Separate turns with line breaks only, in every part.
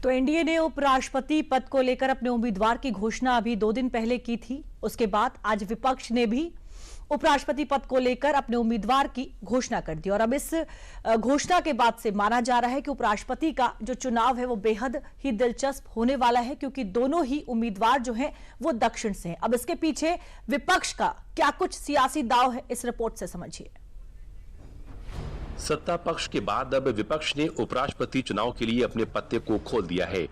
तो एनडीए ने उपराष्ट्रपति पद को लेकर अपने उम्मीदवार की घोषणा अभी 2 दिन पहले की थी। उसके बाद आज विपक्ष ने भी उपराष्ट्रपति पद को लेकर अपने उम्मीदवार की घोषणा कर दी और अब इस घोषणा के बाद से माना जा रहा है कि उपराष्ट्रपति का जो चुनाव है वो बेहद ही दिलचस्प होने वाला है, क्योंकि दोनों ही उम्मीदवार जो हैं वो दक्षिण से हैं। अब इसके पीछे विपक्ष का क्या कुछ सियासी दांव है, इस रिपोर्ट से समझिए।
सत्ता पक्ष के बाद अब विपक्ष ने उपराष्ट्रपति चुनाव के लिए अपने पत्ते को खोल दिया है।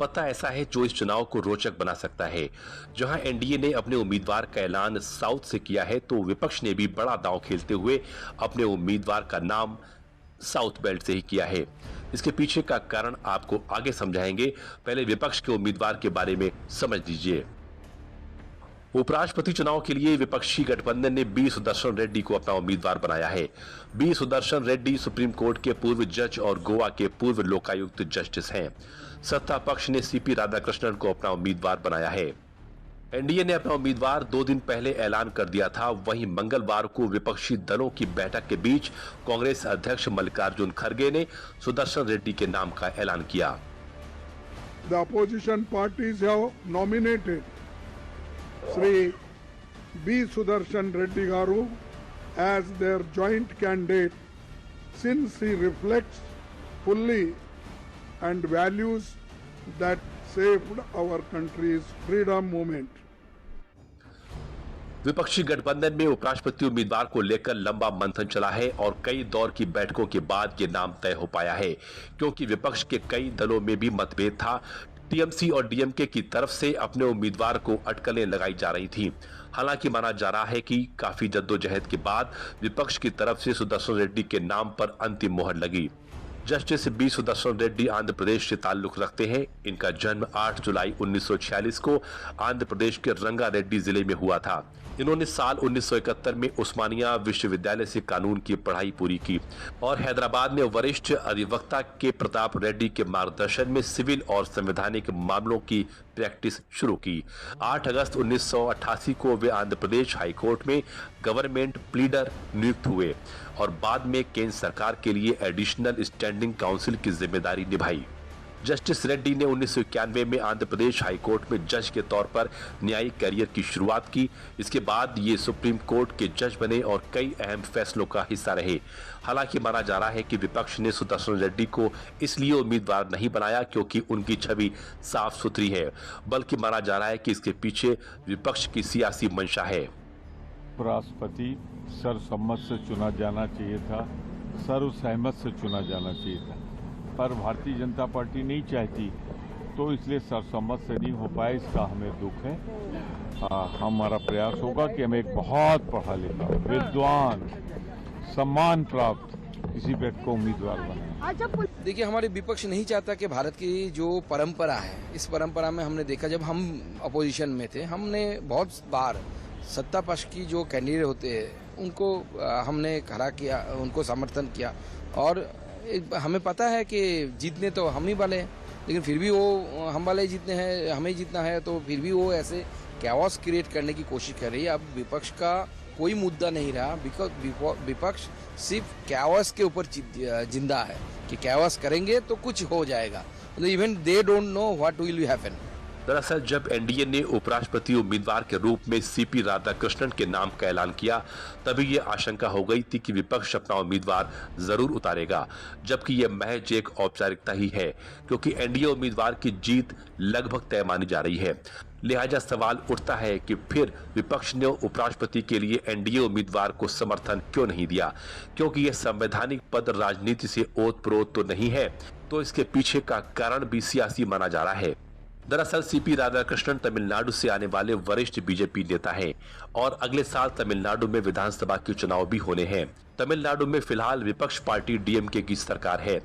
पता ऐसा है जो इस चुनाव को रोचक बना सकता है। जहां एनडीए ने अपने उम्मीदवार का ऐलान साउथ से किया है, तो विपक्ष ने भी बड़ा दांव खेलते हुए अपने उम्मीदवार का नाम साउथ बेल्ट से ही किया है। इसके पीछे का कारण आपको आगे समझाएंगे, पहले विपक्ष के उम्मीदवार के बारे में समझ लीजिए। उपराष्ट्रपति चुनाव के लिए विपक्षी गठबंधन ने बी सुदर्शन रेड्डी को अपना उम्मीदवार बनाया है। B Sudershan Reddy Supreme Court के पूर्व जज और गोवा के पूर्व लोकायुक्त जस्टिस हैं। सत्ता पक्ष ने सीपी राधाकृष्णन को अपना उम्मीदवार बनाया है। एनडीए ने अपना उम्मीदवार 2 दिन पहले ऐलान कर दिया था। वहीं मंगलवार को विपक्षी दलों की बैठक के बीच कांग्रेस अध्यक्ष मल्लिकार्जुन खड़गे ने सुदर्शन रेड्डी के नाम का ऐलान किया।
The opposition parties have nominated Sri B. Sudarshan Reddy Garu as their joint candidate, since he reflects fully and values that saved our country's freedom movement.
विपक्षी गठबंधन में उपराष्ट्रपति उम्मीदवार को लेकर लंबा मंथन चला है और कई दौर की बैठकों के बाद ये नाम तय हो पाया है, क्योंकि विपक्ष के कई दलों में भी मतभेद था। टीएमसी और डीएमके की तरफ से अपने उम्मीदवार को अटकलें लगाई जा रही थी। हालांकि माना जा रहा है कि काफी जद्दोजहद के बाद विपक्ष की तरफ से सुदर्शन रेड्डी के नाम पर अंतिम मोहर लगी। जस्टिस बी सुदर्शन रेड्डी आंध्र प्रदेश से ताल्लुक रखते हैं। इनका जन्म 8 जुलाई 1946 को आंध्र प्रदेश के रंगारेड्डी जिले में हुआ था। इन्होंने साल 1971 में उस्मानिया विश्वविद्यालय से कानून की पढ़ाई पूरी की और हैदराबाद में वरिष्ठ अधिवक्ता के प्रताप रेड्डी के मार्गदर्शन में सिविल और संवैधानिक मामलों की प्रैक्टिस शुरू की। 8 अगस्त 1988 को वे आंध्र प्रदेश हाईकोर्ट में गवर्नमेंट प्लीडर नियुक्त हुए और बाद में केंद्र सरकार के लिए एडिशनल स्टैंडिंग काउंसिल की जिम्मेदारी निभाई। जस्टिस रेड्डी ने 1991 में आंध्र प्रदेश हाईकोर्ट में जज के तौर पर न्यायिक करियर की शुरुआत की। इसके बाद ये सुप्रीम कोर्ट के जज बने और कई अहम फैसलों का हिस्सा रहे। हालांकि माना जा रहा है कि विपक्ष ने सुदर्शन रेड्डी को इसलिए उम्मीदवार नहीं बनाया क्योंकि उनकी छवि साफ सुथरी है, बल्कि माना जा रहा है कि इसके पीछे विपक्ष की सियासी मंशा है।
उपराष्ट्रपति सर्वसम्मत से चुना जाना चाहिए था, सर्वसहमत से चुना जाना चाहिए था, पर भारतीय जनता पार्टी नहीं चाहती, तो इसलिए सर्वसम्मत से नहीं हो पाया। इसका हमें दुख है। हमारा प्रयास होगा कि हम एक बहुत पढ़ा लिखा, विद्वान, सम्मान प्राप्त किसी व्यक्ति को उम्मीदवार बनाए।
देखिए, हमारे विपक्ष नहीं चाहता कि भारत की जो परंपरा है, इस परंपरा में हमने देखा, जब हम अपोजिशन में थे, हमने बहुत बार सत्ता पक्ष की जो कैंडिडेट होते हैं उनको हमने खड़ा किया, उनको समर्थन किया और हमें पता है कि जीतने तो हम ही वाले हैं, लेकिन फिर भी वो हम वाले जीतने हैं, हमें जीतना है, तो फिर भी वो ऐसे कैओस क्रिएट करने की कोशिश कर रही है। अब विपक्ष का कोई मुद्दा नहीं रहा, विपक्ष सिर्फ कैओस के ऊपर जिंदा है कि कैओस करेंगे तो कुछ हो जाएगा। Even they don't know what will happen.
दरअसल जब एनडीए ने उपराष्ट्रपति उम्मीदवार के रूप में सीपी राधाकृष्णन के नाम का ऐलान किया, तभी ये आशंका हो गई थी कि विपक्ष अपना उम्मीदवार जरूर उतारेगा, जबकि यह महज एक औपचारिकता ही है, क्योंकि एनडीए उम्मीदवार की जीत लगभग तय मानी जा रही है। लिहाजा सवाल उठता है कि फिर विपक्ष ने उपराष्ट्रपति के लिए एनडीए उम्मीदवार को समर्थन क्यों नहीं दिया, क्योंकि यह संवैधानिक पद राजनीति से ओतप्रोत तो नहीं है, तो इसके पीछे का कारण भी सियासी माना जा रहा है। दरअसल सीपी राधाकृष्णन तमिलनाडु से आने वाले वरिष्ठ बीजेपी नेता हैं और अगले साल तमिलनाडु में विधानसभा के चुनाव भी होने हैं। तमिलनाडु में फिलहाल विपक्ष पार्टी डीएमके की सरकार है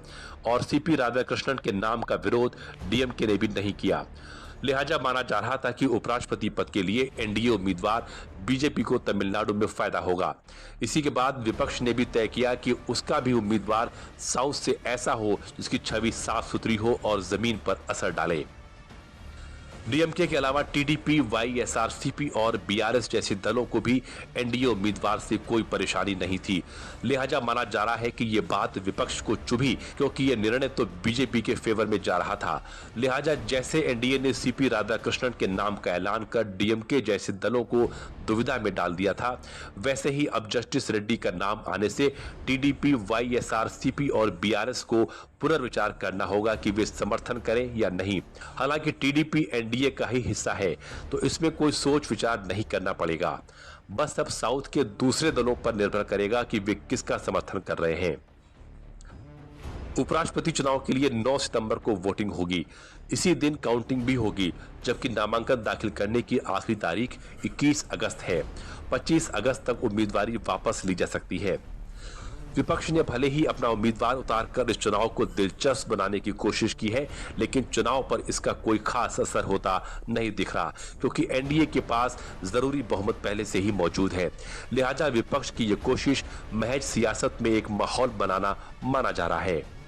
और सीपी राधाकृष्णन के नाम का विरोध डीएमके ने भी नहीं किया। लिहाजा माना जा रहा था कि उपराष्ट्रपति पद के लिए एनडीए उम्मीदवार बीजेपी को तमिलनाडु में फायदा होगा। इसी के बाद विपक्ष ने भी तय किया कि उसका भी उम्मीदवार साउथ से ऐसा हो जिसकी छवि साफ सुथरी हो और जमीन पर असर डाले। डीएमके के अलावा टीडीपी, वाईएसआरसीपी और बीआरएस जैसे दलों को भी एनडीए उम्मीदवार से कोई परेशानी नहीं थी। लिहाजा माना जा रहा है कि ये बात विपक्ष को चुभी, क्योंकि ये निर्णय तो बीजेपी के फेवर में जा रहा था। लिहाजा जैसे एनडीए ने सीपी राधाकृष्णन के नाम का ऐलान कर डीएमके जैसे दलों को दुविधा में डाल दिया था, वैसे ही अब जस्टिस रेड्डी का नाम आने से टीडीपी, वाईएसआरसीपी और बीआरएस को पुनर्विचार करना होगा कि वे समर्थन करें या नहीं। हालांकि टीडीपी एनडीए का ही हिस्सा है, तो इसमें कोई सोच विचार नहीं करना पड़ेगा। बस अब साउथ के दूसरे दलों पर निर्भर करेगा कि वे किसका समर्थन कर रहे हैं। उपराष्ट्रपति चुनाव के लिए 9 सितंबर को वोटिंग होगी। इसी दिन काउंटिंग भी होगी, जबकि नामांकन दाखिल करने की आखिरी तारीख 21 अगस्त है। 25 अगस्त तक उम्मीदवारी वापस ली जा सकती है। विपक्ष ने भले ही अपना उम्मीदवार उतारकर इस चुनाव को दिलचस्प बनाने की कोशिश की है, लेकिन चुनाव पर इसका कोई खास असर होता नहीं दिख रहा, क्योंकि एनडीए के पास जरूरी बहुमत पहले से ही मौजूद है। लिहाजा विपक्ष की यह कोशिश महज सियासत में एक माहौल बनाना माना जा रहा है।